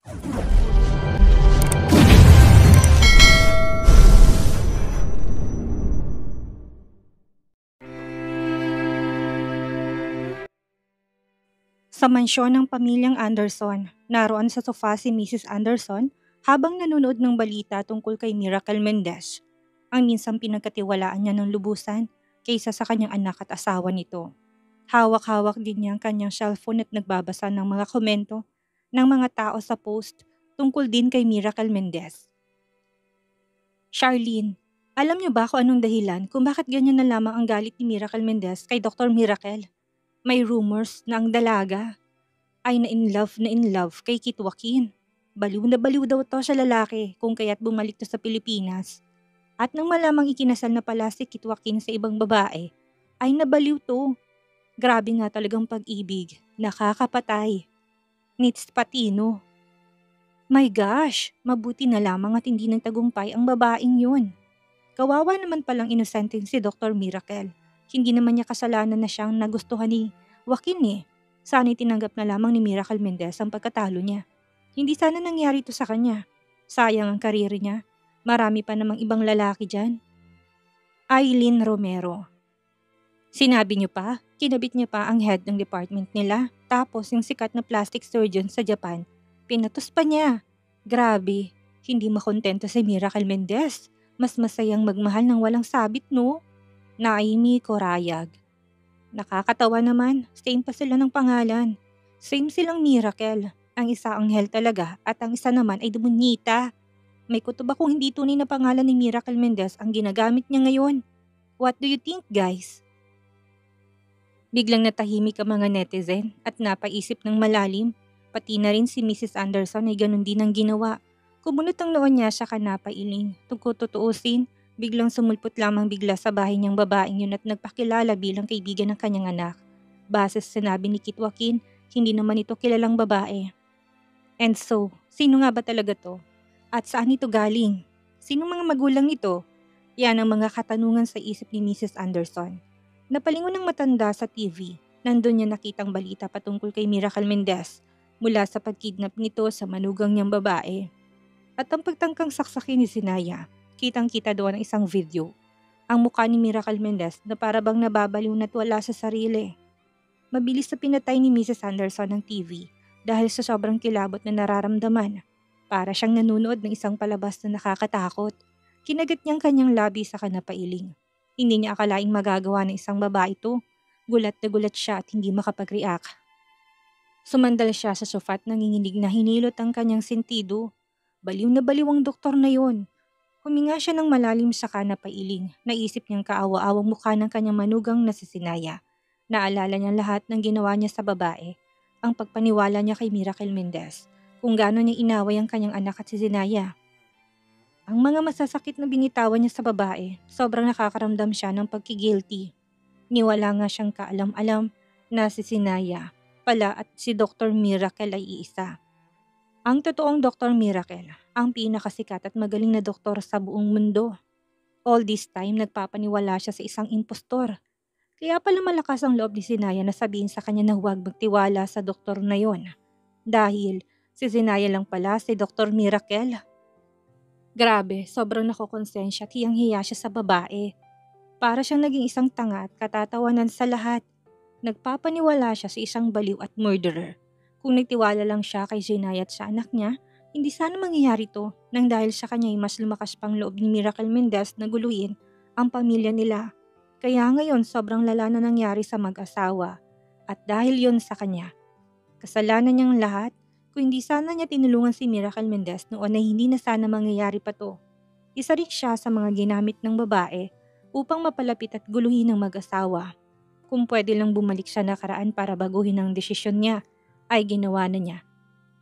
Sa mansyon ng pamilyang Anderson, naroon sa sofa si Mrs. Anderson habang nanonood ng balita tungkol kay Miracle Mendez, ang minsang pinagkatiwalaan niya ng lubusan kaysa sa kanyang anak at asawa nito. Hawak-hawak din niya ang kanyang cellphone at nagbabasa ng mga komento ng mga tao sa post tungkol din kay Miracle Mendez. Charlene, alam niyo ba kung anong dahilan kung bakit ganyan na lamang ang galit ni Miracle Mendez kay Dr. Miracle? May rumors na ang dalaga ay na in love kay Kit Joaquin. Baliw na baliw daw to sa lalaki kung kaya't bumalik to sa Pilipinas. At nang malamang ikinasal na pala si Kit Joaquin sa ibang babae, ay nabaliw to. Grabe nga talagang pag-ibig, nakakapatay. Nits Patino. My gosh, mabuti na lamang at hindi nagtagumpay ang babaeng yun. Kawawa naman palang inosenteng si Dr. Miracle. Hindi naman niya kasalanan na siyang nagustuhan ni Joaquin eh. Sana'y tinanggap na lamang ni Miracle Mendez ang pagkatalo niya. Hindi sana nangyari ito sa kanya. Sayang ang karir niya. Marami pa namang ibang lalaki dyan. Aileen Romero. Sinabi niyo pa, kinabit niya pa ang head ng department nila. Tapos yung sikat na plastic surgeon sa Japan, pinatos pa niya. Grabe, hindi makontento si Miracle Mendez. Mas masayang magmahal ng walang sabit no? Naimi Corayag. Nakakatawa naman, same pa sila ng pangalan. Same silang Miracle. Ang isa anghel talaga at ang isa naman ay demonita. May kutob akong hindi tunay na pangalan ni Miracle Mendez ang ginagamit niya ngayon. What do you think guys? Biglang natahimik ang mga netizen at napaisip ng malalim. Pati na rin si Mrs. Anderson ay ganun din ang ginawa. Kumunot ang noon niya siya kanapailing. Tutuusin, biglang sumulpot lamang bigla sa bahay niyang babaeng yun at nagpakilala bilang kaibigan ng kanyang anak. Base sa sinabi ni Kit Joaquin, hindi naman ito kilalang babae. And so, sino nga ba talaga to? At saan ito galing? Sino mga magulang nito? Yan ang mga katanungan sa isip ni Mrs. Anderson. Napalingon ng matanda sa TV. Nandun niya nakitang balita patungkol kay Miracle Mendez mula sa pagkidnap nito sa manugang niyang babae. At ang pagtangkang saksakin ni Sinaya, kitang-kita doon ang isang video. Ang mukha ni Miracle Mendez na parabang nababaliw na't wala sa sarili. Mabilis na pinatay ni Mrs. Anderson ang TV dahil sa sobrang kilabot na nararamdaman. Para siyang nanonood ng isang palabas na nakakatakot. Kinagat niyang kanyang labi sa kanapailing. Hindi niya akalaing magagawa ng isang babae ito. Gulat na gulat siya at hindi makapag-react. Sumandal siya sa sofa at nanginginig na hinilot ang kanyang sentido. Baliw na baliw ang doktor na yon. Huminga siya ng malalim sa kanapailing. Naisip niyang kaawa-awang mukha ng kanyang manugang na si Sinaya. Naalala niya lahat ng ginawa niya sa babae. Ang pagpaniwala niya kay Miracle Mendez, kung gaano niya inaway ang kanyang anak at si Sinaya. Ang mga masasakit na binitawan niya sa babae, sobrang nakakaramdam siya ng pagkigilty. Niwala nga siyang kaalam-alam na si Sinaya pala at si Dr. Miracle ay iisa. Ang totoong Dr. Miracle, ang pinakasikat at magaling na doktor sa buong mundo. All this time nagpapaniwala siya sa isang impostor. Kaya pala malakas ang loob ni Sinaya na sabihin sa kanya na huwag magtiwala sa doktor na yon. Dahil si Sinaya lang pala si Dr. Miracle. Grabe, sobrang nakokonsensya at hiyang-hiya siya sa babae. Para siyang naging isang tanga at katatawanan sa lahat. Nagpapaniwala siya sa isang baliw at murderer. Kung nagtiwala lang siya kay Sinaya at sa anak niya, hindi sana mangyayari to nang dahil sa kanya ay mas lumakas pang loob ni Miracle Mendez na guluhin ang pamilya nila. Kaya ngayon sobrang lala na nangyari sa mag-asawa at dahil yon sa kanya. Kasalanan niyang lahat, kung hindi sana niya tinulungan si Miracle Mendez noon ay hindi na sana mangyayari pa to. Isa rin siya sa mga ginamit ng babae upang mapalapit at guluhin ng mag-asawa. Kung pwede lang bumalik siya nakaraan para baguhin ang desisyon niya, ay ginawa na niya.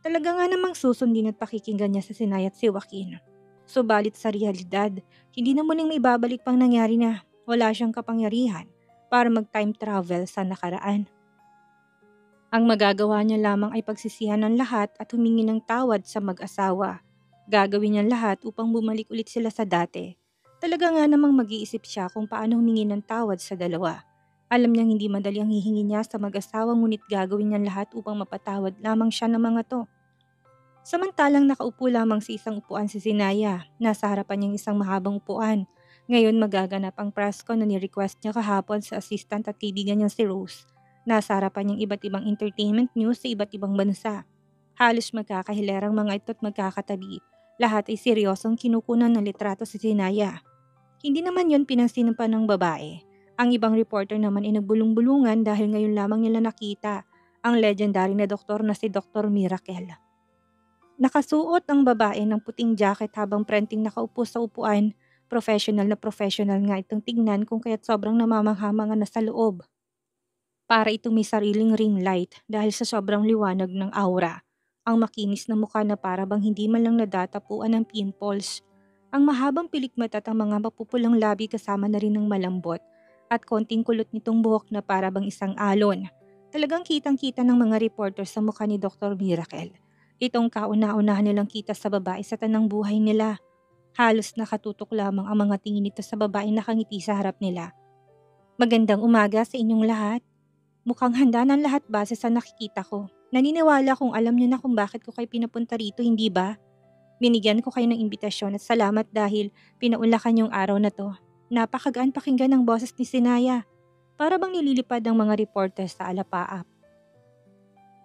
Talaga nga namang susundin at pakikinggan niya sa Sinaya at si Joaquin. Subalit sa realidad, hindi na muling may babalik pang nangyari na. Wala siyang kapangyarihan para mag-time travel sa nakaraan. Ang magagawa niya lamang ay pagsisihan ng lahat at humingi ng tawad sa mag-asawa. Gagawin niya lahat upang bumalik ulit sila sa dati. Talaga nga namang mag-iisip siya kung paano humingi ng tawad sa dalawa. Alam niyang hindi madali ang hihingi niya sa mag-asawa ngunit gagawin niya lahat upang mapatawad lamang siya ng mga to. Samantalang nakaupo lamang sa isang upuan si Sinaya, nasa harapan niyang isang mahabang upuan. Ngayon magaganap ang press con na ni-request niya kahapon sa assistant at kaibigan niyang si Rose. Nasa harapan niyang iba't ibang entertainment news sa iba't ibang bansa. Halos magkakahilerang mga ito't magkakatabi. Lahat ay seryosong kinukunan ng litrato si Sinaya. Hindi naman yon pinansin pa ng babae. Ang ibang reporter naman ay nagbulong-bulungan dahil ngayon lamang nila nakita ang legendary na doktor na si Dr. Miracle. Nakasuot ang babae ng puting jacket habang prenting nakaupo sa upuan. Professional nga itong tignan kung kaya't sobrang namamangha-mangha na sa loob. Para itong may sariling ring light dahil sa sobrang liwanag ng aura. Ang makinis na mukha na para bang hindi man lang nadatapuan ng pimples. Ang mahabang pilikmata at ang mga mapupulang labi kasama na rin ng malambot at konting kulot nitong buhok na para bang isang alon. Talagang kitang-kita ng mga reporter sa mukha ni Dr. Miracle. Itong kauna-unahan nilang kita sa babae sa tanang buhay nila. Halos nakatutok lamang ang mga tingin nito sa babae nakangiti sa harap nila. Magandang umaga sa inyong lahat. Mukhang handa ng lahat base sa nakikita ko. Naniniwala kung alam niyo na kung bakit ko kayo pinapunta rito, hindi ba? Binigyan ko kayo ng imbitasyon at salamat dahil pinaunlakan yung araw na to. Napakagaan pakinggan ng boses ni Sinaya. Para bang nililipad ang mga reporter sa alapaap.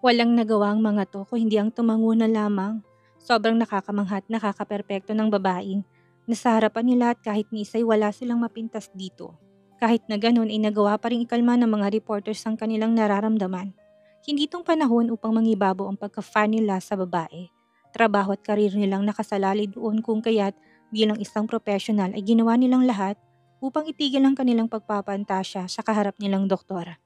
Walang nagawa ang mga to kung hindi ang tumango na lamang. Sobrang nakakamangha at nakakaperpekto ng babaeng. Nasa harapan nila at kahit ni isa'y wala silang mapintas dito. Kahit na ganun ay nagawa pa rin ikalma ng mga reporters ang kanilang nararamdaman. Hindi itong panahon upang mangibabo ang pagka-fan nila sa babae. Trabaho at karir nilang nakasalalay doon kung kaya't bilang isang professional ay ginawa nilang lahat upang itigil ang kanilang pagpapantasya sa kaharap nilang doktor.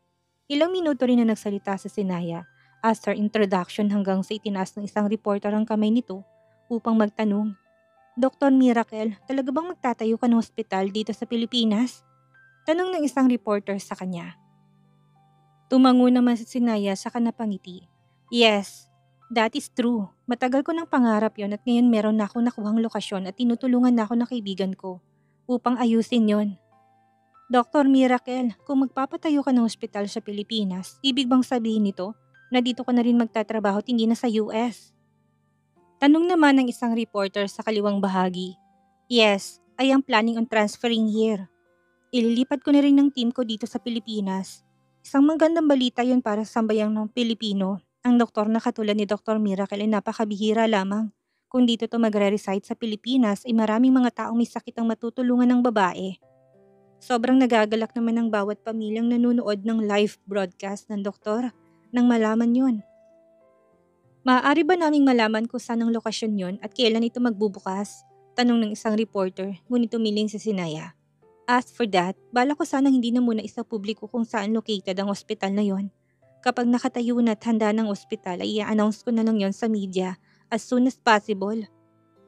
Ilang minuto rin na nagsalita sa Sinaya after introduction hanggang sa itinaas ng isang reporter ang kamay nito upang magtanong, Dr. Miracle, talaga bang magtatayo ka ng ospital dito sa Pilipinas? Tanong ng isang reporter sa kanya. Tumango naman si Sinaya sa napangiti. Yes, that is true. Matagal ko ng pangarap yon at ngayon meron na akong nakuhang lokasyon at tinutulungan na ako ng kaibigan ko upang ayusin yon. Dr. Miracle, kung magpapatayo ka ng ospital sa Pilipinas, ibig bang sabihin nito na dito ka na rin magtatrabaho at hindi na sa US? Tanong naman ng isang reporter sa kaliwang bahagi. Yes, I am planning on transferring here. Ililipat ko na rin ng team ko dito sa Pilipinas. Isang magandang balita yon para sa sambayang ng Pilipino. Ang doktor na katulad ni Dr. Miracle ay napakabihira lamang. Kung dito to magre-reside sa Pilipinas ay maraming mga taong may sakit ang matutulungan ng babae. Sobrang nagagalak naman ng bawat pamilyang nanonood ng live broadcast ng doktor nang malaman yon. Maaari ba naming malaman kung saan ang lokasyon yon at kailan ito magbubukas? Tanong ng isang reporter, ngunit tumiling si Sinaya. As for that, bala ko sanang hindi na muna isa-publiko kung saan located ang ospital na yon. Kapag nakatayo na at handa ng ospital ay i-announce ko na lang yon sa media as soon as possible.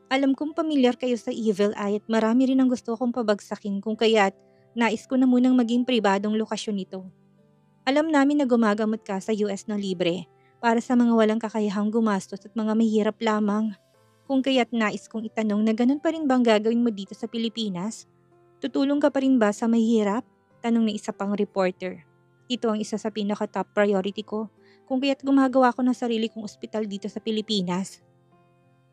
Alam kong pamilyar kayo sa Evil Eye at marami rin ang gusto kong pabagsakin kung kaya't nais ko na munang maging pribadong lokasyon nito. Alam namin na gumagamot ka sa US na libre para sa mga walang kakayahang gumastos at mga mahirap lamang. Kung kaya't nais kong itanong na ganun pa rin bang gagawin mo dito sa Pilipinas? Tutulong ka pa rin ba sa mahirap? Tanong ng isa pang reporter. Ito ang isa sa pinaka-top priority ko kung kaya't gumagawa ko ng sarili kong ospital dito sa Pilipinas.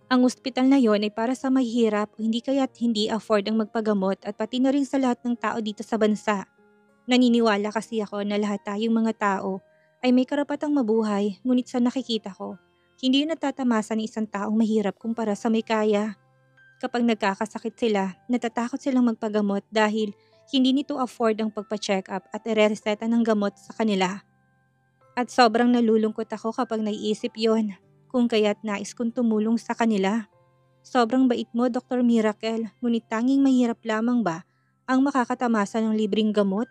Ang ospital na yon ay para sa mahirap o hindi kaya't hindi afford ang magpagamot at pati na rin sa lahat ng tao dito sa bansa. Naniniwala kasi ako na lahat tayong mga tao ay may karapatang mabuhay ngunit sa nakikita ko, hindi yun natatamasa ng isang taong mahirap kumpara sa may kaya. Kapag nagkakasakit sila, natatakot silang magpagamot dahil hindi nito afford ang pagpa-check up at ire-reseta ng gamot sa kanila. At sobrang nalulungkot ako kapag naiisip yon, kung kaya't nais kong tumulong sa kanila. Sobrang bait mo, Dr. Miracle, ngunit tanging mahirap lamang ba ang makakatamasa ng libreng gamot?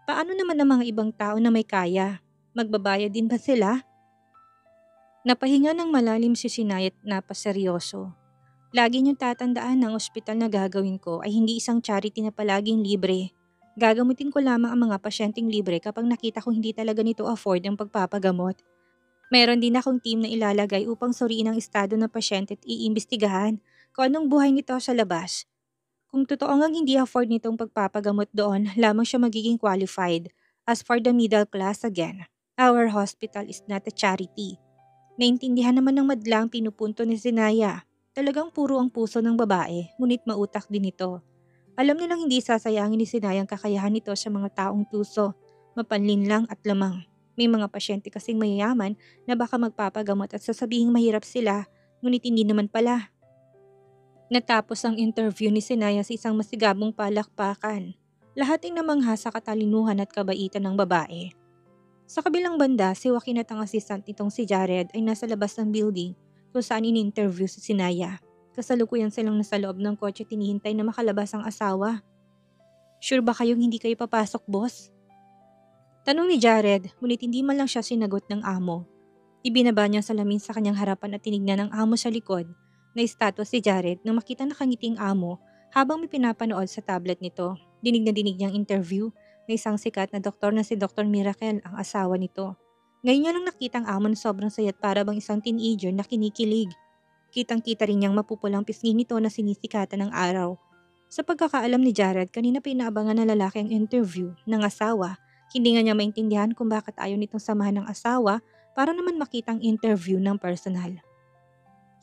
Paano naman ang mga ibang tao na may kaya? Magbabayad din ba sila? Napahinga ng malalim si Sinayat na paseryoso. Lagi niyong tatandaan na ang ospital na gagawin ko ay hindi isang charity na palaging libre. Gagamutin ko lamang ang mga pasyenteng libre kapag nakita kong hindi talaga nito afford ang pagpapagamot. Meron din akong team na ilalagay upang suriin ang estado ng pasyente at iimbestigahan kung anong buhay nito sa labas. Kung totoo ngang hindi afford nitong pagpapagamot doon, lamang siya magiging qualified. As for the middle class again, our hospital is not a charity. Naintindihan naman ng madla ang pinupunto ni Zenaya. Talagang puro ang puso ng babae, ngunit mautak din ito. Alam nilang hindi sasayangin ni Zenaya ang kakayahan nito sa mga taong tuso, mapanlinlang at lamang. May mga pasyente kasing mayayaman na baka magpapagamot at sasabihing mahirap sila, ngunit hindi naman pala. Natapos ang interview ni Zenaya sa isang masigabong palakpakan. Lahat ay namangha sa katalinuhan at kabaitan ng babae. Sa kabilang banda, si Joaquin at ang assistant nitong si Jared ay nasa labas ng building kung saan in-interview si Zenaya. Kasalukuyan silang nasa loob ng kotse tinihintay na makalabas ang asawa. "Sure ba kayong hindi kayo papasok, boss?" Tanong ni Jared, ngunit hindi man lang siya sinagot ng amo. Ibinaba niya ang salamin sa kanyang harapan at tinignan ng amo sa likod. Na-statue si Jared nang makita nakangiting amo habang may pinapanood sa tablet nito. Dinig na dinig niyang interview na isang sikat na doktor na si Dr. Miracle, ang asawa nito. Ngayon niya lang nakita ang amo na sobrang sayat para bang isang teenager na kinikilig. Kitang-kita rin niyang mapupulang pisngi nito na sinisikatan ng araw. Sa pagkakaalam ni Jared, kanina pa inaabangan ng lalaki ang interview ng asawa. Hindi nga niya maintindihan kung bakit ayaw nitong samahan ng asawa para naman makitang interview ng personal.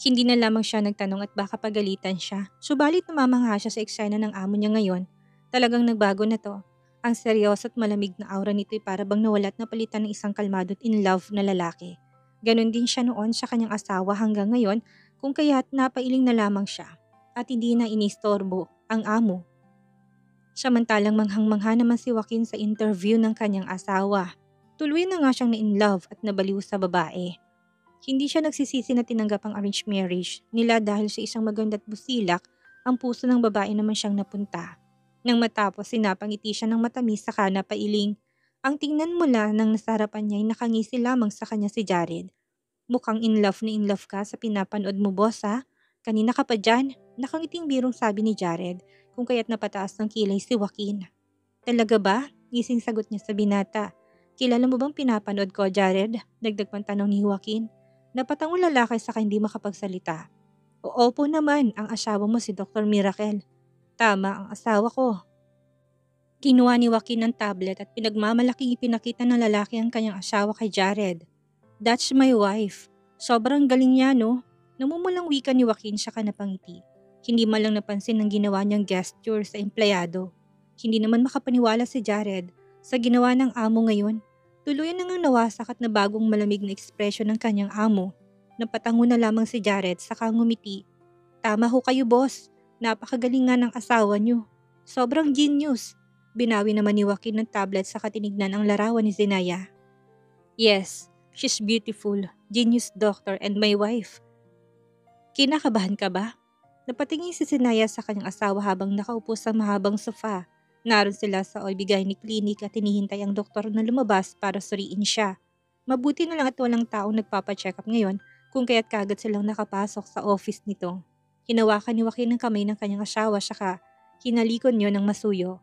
Hindi na lamang siya nagtanong at baka pagalitan siya. Subalit namamangha siya sa eksena ng amo niya ngayon. Talagang nagbago na to. Ang seryoso at malamig na aura nito ay para bang nawala at napalitan ng isang kalmado at in love na lalaki. Ganon din siya noon sa kanyang asawa hanggang ngayon kung kaya't napailing na lamang siya at hindi na inistorbo ang amo. Samantalang manghang-mangha naman si Joaquin sa interview ng kanyang asawa. Tuluyan na nga siyang na-in-love at nabaliw sa babae. Hindi siya nagsisisi na tinanggap ang arranged marriage nila dahil sa isang maganda at busilak, ang puso ng babae naman siyang napunta. Nang matapos, sinapangiti siya ng matamis saka napailing. Ang tingnan mula nang nasa harapan niya ay nakangisi lamang sa kanya si Jared. "Mukhang in love ka sa pinapanood mo, boss, ha? Kanina ka pa dyan." Nakangiting birong sabi ni Jared, kung kaya't napataas ng kilay si Joaquin. "Talaga ba?" Ngising sagot niya sa binata. "Kilala mo bang pinapanood ko, Jared?" Dagdag pang tanong ni Joaquin. Napatangong lalaki saka hindi makapagsalita. "Opo naman, ang asawa mo si Dr. Miracle." "Tama, ang asawa ko." Kinuha ni Joaquin ang tablet at pinagmamalaking ipinakita ng lalaki ang kanyang asawa kay Jared. "That's my wife." "Sobrang galing niya, no?" Namumulang wika ni Joaquin saka napangiti. Hindi man lang napansin ang ginawa niyang gesture sa empleyado. Hindi naman makapaniwala si Jared sa ginawa ng amo ngayon. Tuluyan na ngang nawasak at nabagong malamig na ekspresyon ng kanyang amo. Napatango na lamang si Jared saka ngumiti. "Tama ho kayo, boss. Napakagaling nga ng asawa niyo. Sobrang genius." Binawi naman ni Joaquin ng tablet saka tinignan ang larawan ni Zenaya. "Yes, she's beautiful, genius doctor and my wife." "Kinakabahan ka ba?" Napatingin si Zenaya sa kanyang asawa habang nakaupo sa mahabang sofa. Naroon sila sa Oibigay ni Clinic at hinihintay ang doktor na lumabas para suriin siya. Mabuti na lang at walang taong nagpapacheck up ngayon kung kaya't kagad silang nakapasok sa office nito. Hinawakan ni Joaquin ng kamay ng kanyang asawa saka hinalikon niyo ng masuyo.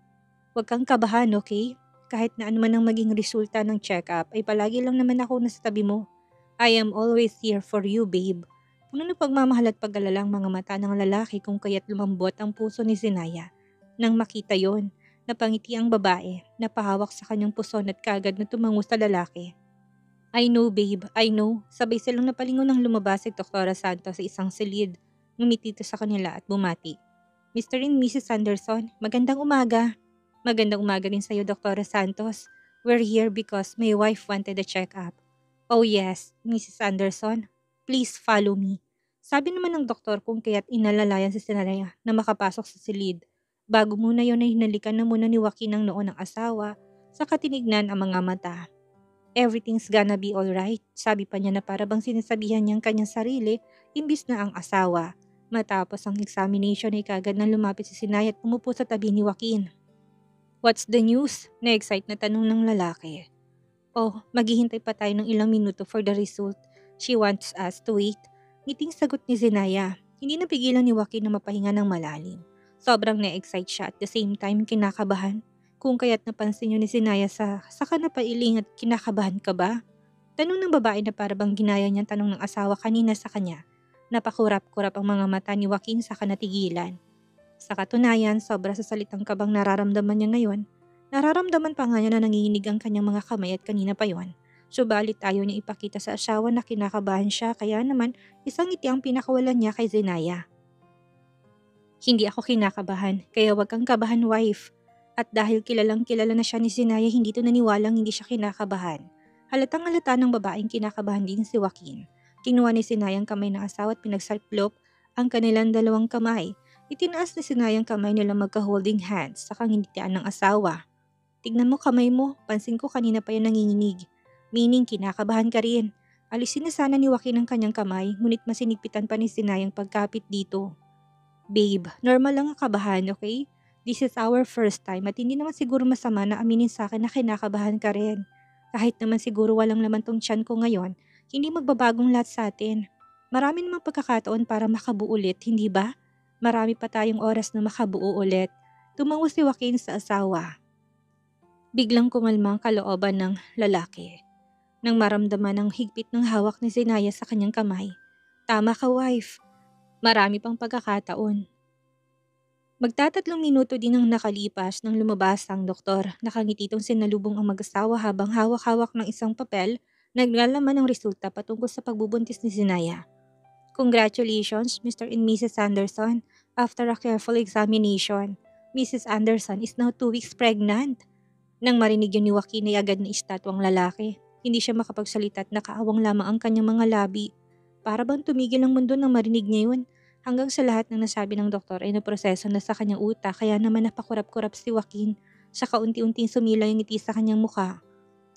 "Huwag kang kabahan, okay? Kahit na anuman ang maging resulta ng check-up ay palagi lang naman ako nasa tabi mo. I am always here for you, babe." Puno ng pagmamahal at pag-alala ang mga mata ng lalaki kung kaya't lumambot ang puso ni Zenaya. Nang makita yon, napangiti ang babae, napahawak sa kanyang puson at kagad na tumango sa lalaki. "I know, babe, I know." Sabay silang napalingon ng lumabas si Dr. Santos sa isang silid. Ngumiti ito sa kanila at bumati. "Mr. and Mrs. Anderson, magandang umaga." "Magandang umaga rin sa iyo, Dr. Santos. We're here because my wife wanted a check-up." "Oh yes, Mrs. Anderson. Please follow me." Sabi naman ng doktor kung kaya't inalalayan si Zenaya na makapasok sa silid. Bago muna yon ay hinalikan na muna ni Joaquin ang noo ng asawa sa katinignan ang mga mata. "Everything's gonna be alright," sabi pa niya na para bang sinasabihan niyang kanyang sarili imbis na ang asawa. Matapos ang examination ay kagad na lumapit si Zenaya at umupo sa tabi ni Joaquin. "What's the news?" Na-excite na tanong ng lalaki. "Oh, maghihintay pa tayo ng ilang minuto for the result. She wants us to wait." Ngiting sagot ni Zenaya. Hindi napigilan ni Joaquin na mapahinga ng malalim. Sobrang na-excite siya at the same time kinakabahan. Kung kaya't napansin niyo ni Zenaya saka napailing at kinakabahan ka ba? Tanong ng babae na para bang ginaya niyang tanong ng asawa kanina sa kanya. Napakurap-kurap ang mga mata ni Joaquin saka natigilan. Sa katunayan, sobra sa salitang kabang nararamdaman niya ngayon. Nararamdaman pa nga niya na nanginginig ang kanyang mga kamay at kanina pa yon Subalit ayaw niya ipakita sa asawa na kinakabahan siya, kaya naman isang ngiti ang pinakawalan niya kay Zenaya. Hindi ako kinakabahan, kaya wag kang kabahan, wife. At dahil kilalang kilala na siya ni Zenaya, hindi to naniwalang hindi siya kinakabahan. Halatang halata ng babaeng kinakabahan din si Joaquin. Kinuha ni Zenaya ang kamay ng asawa at pinagsalplop ang kanilang dalawang kamay. Itinaas ni Zenaya ang kamay nila magka-holding hands sa kangitian ng asawa. Tignan mo kamay mo, pansin ko kanina pa yan nanginginig. Meaning kinakabahan ka rin. Alisin na sana ni Joaquin ang kanyang kamay, ngunit masinigpitan pa ni Zenaya ang pagkapit dito. Babe, normal lang ang kabahan, okay? This is our first time at hindi naman siguro masama na aminin sa akin na kinakabahan ka rin. Kahit naman siguro walang laman tong tiyan ko ngayon, hindi magbabagong lahat sa atin. Marami namang pagkakataon para makabuo ulit, hindi ba? Marami pa tayong oras na makabuo ulit. Tumango si Joaquin sa asawa. Biglang kumalma ang kalooban ng lalaki. Nang maramdaman ang higpit ng hawak ni Zenaya sa kanyang kamay. Tama ka, wife. Marami pang pagkakataon. Magtatatlong minuto din ang nakalipas nang lumabas ang doktor. Nakangiti itong sinalubong ang mag-asawa habang hawak-hawak ng isang papel na naglalaman ng resulta patungkol sa pagbubuntis ni Zenaya. Congratulations, Mr. and Mrs. Anderson. After a careful examination, Mrs. Anderson is now 2 weeks pregnant. Nang marinig yun ni Joaquin ay agad na istatwang lalaki. Hindi siya makapagsalita at nakaawang lamang ang kanyang mga labi. Para bang tumigil ang mundo nang marinig niya yun. Hanggang sa lahat ng nasabi ng doktor ay naproseso na sa kanyang utak, kaya naman napakurap-kurap si Joaquin. Saka unti-unting sumila yung ngiti sa kanyang mukha.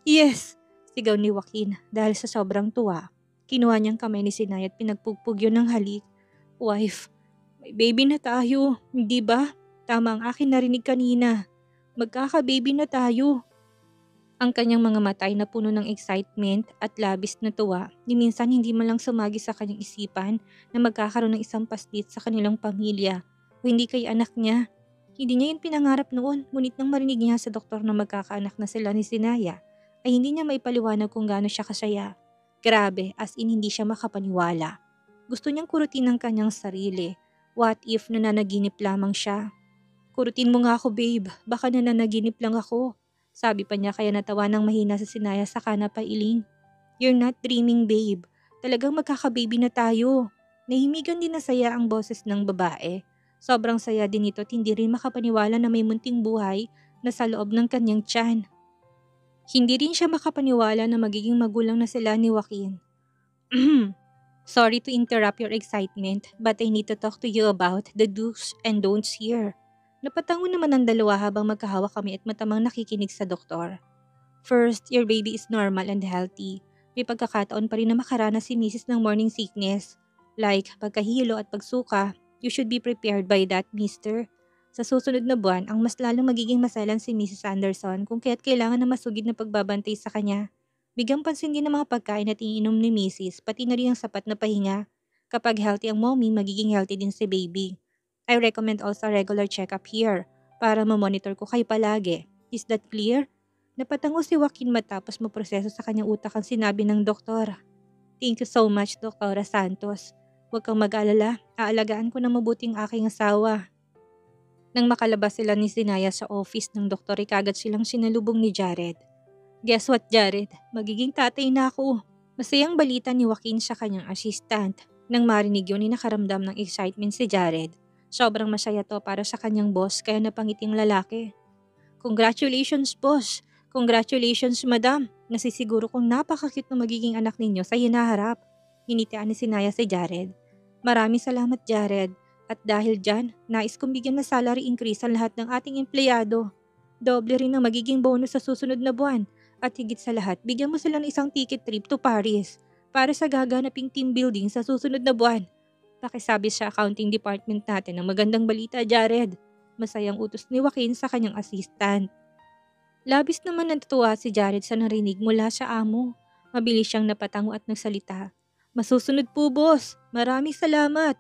Yes! Sigaw ni Joaquin dahil sa sobrang tuwa. Kinuha niyang kamay ni Zenaya at pinagpugpug yun ng halik. Wife, may baby na tayo, hindi ba? Tama ang akin narinig kanina. Magkaka-baby na tayo. Ang kanyang mga mata ay napuno ng excitement at labis na tuwa, ni minsan hindi man lang sumagi sa kanyang isipan na magkakaroon ng isang paslit sa kanilang pamilya o hindi kay anak niya. Hindi niya yun pinangarap noon, ngunit nang marinig niya sa doktor na magkakaanak na sila ni Zenaya, ay hindi niya maipaliwanag kung gaano siya kasaya. Grabe, as in hindi siya makapaniwala. Gusto niyang kurutin ang kanyang sarili. What if nananaginip lamang siya? Kurutin mo nga ako, babe. Baka nananaginip lang ako. Sabi pa niya, kaya natawa ng mahina sa Zenaya saka napailing. You're not dreaming, babe. Talagang magkaka-baby na tayo. Nahimigan din na saya ang boses ng babae. Sobrang saya din ito at hindi rin makapaniwala na may munting buhay na sa loob ng kanyang tiyan. Hindi rin siya makapaniwala na magiging magulang na sila ni Joaquin. Sorry to interrupt your excitement, but I need to talk to you about the do's and don'ts here. Napatango naman ang dalawa habang magkahawak kami at matamang nakikinig sa doktor. First, your baby is normal and healthy. May pagkakataon pa rin na makaranas si Mrs. ng morning sickness. Like pagkahilo at pagsuka, you should be prepared by that, mister. Sa susunod na buwan, ang mas lalong magiging maselan si Mrs. Anderson kung kaya't kailangan na masugid na pagbabantay sa kanya. Bigang pansin din ang mga pagkain at iniinom ni Mrs. pati na rin ang sapat na pahinga. Kapag healthy ang mommy, magiging healthy din si baby. I recommend also a regular check-up here para mamonitor ko kayo palagi. Is that clear? Napatango si Joaquin matapos maproseso sa kanyang utak ang sinabi ng doktor. Thank you so much, Dr. Santos. Huwag kang mag-alala, aalagaan ko na mabuting aking asawa. Nang makalabas sila ni Zenaya sa office ng doktor, kagad silang sinalubong ni Jared. Guess what, Jared? Magiging tatay na ako. Masayang balita ni Joaquin sa kanyang assistant. Nang marinig yun, nakaramdam ng excitement si Jared. Sobrang masaya to para sa kanyang boss kaya napangiting lalaki. Congratulations, boss. Congratulations, madam. Nasisiguro kong napaka-cute na magiging anak ninyo sa hinaharap. Hinitian ni Zenaya si Jared. Maraming salamat, Jared. At dahil dyan, nais kong bigyan na salary increase ang lahat ng ating empleyado. Doble rin ang magiging bonus sa susunod na buwan. At higit sa lahat, bigyan mo sila ng isang ticket trip to Paris para sa gaganaping team building sa susunod na buwan. Pakisabi sa accounting department natin ng magandang balita, Jared. Masayang utos ni Joaquin sa kanyang assistant. Labis naman natutuwa si Jared sa narinig mula sa amo. Mabilis siyang napatango at nagsalita. Masusunod po, boss. Maraming salamat.